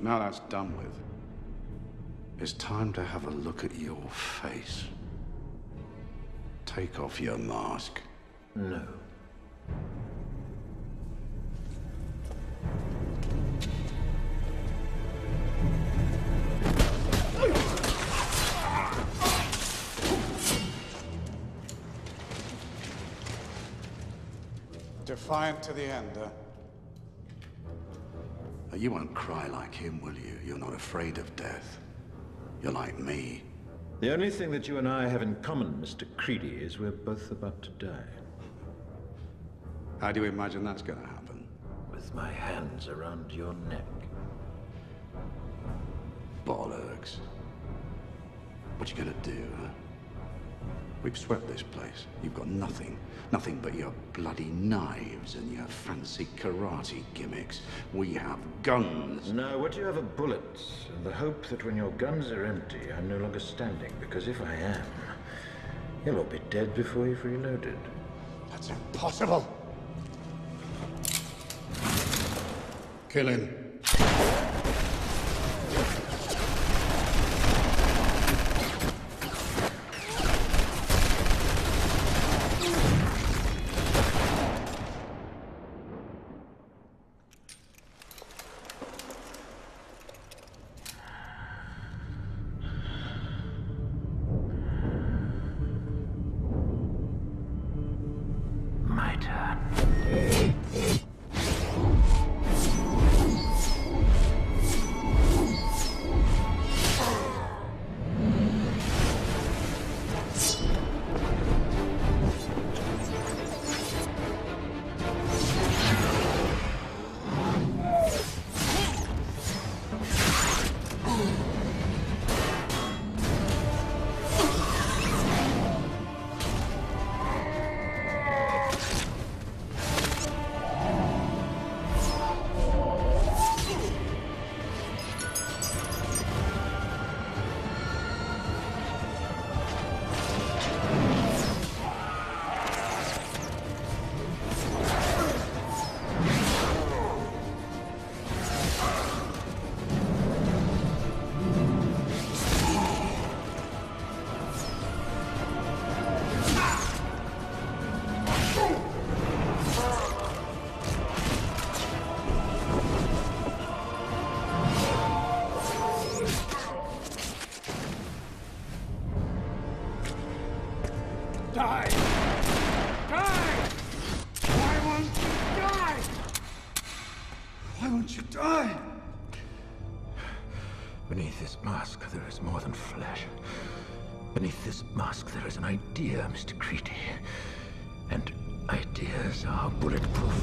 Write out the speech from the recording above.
Now that's done with, it's time to have a look at your face. Take off your mask. No. Defiant to the end, huh? You won't cry like him, will you? You're not afraid of death. You're like me. The only thing that you and I have in common, Mr. Creedy, is we're both about to die. How do you imagine that's gonna happen? With my hands around your neck. Bollocks. What you gonna do, huh? We've swept this place. You've got nothing. Nothing but your bloody knives and your fancy karate gimmicks. We have guns. No, what you have are bullets, and the hope that when your guns are empty, I'm no longer standing, because if I am, you'll all be dead before you've reloaded. That's impossible. Kill him. My turn. Die! Die! Why won't you die? Why won't you die? Beneath this mask, there is more than flesh. Beneath this mask, there is an idea, Mr. Creedy. And ideas are bulletproof.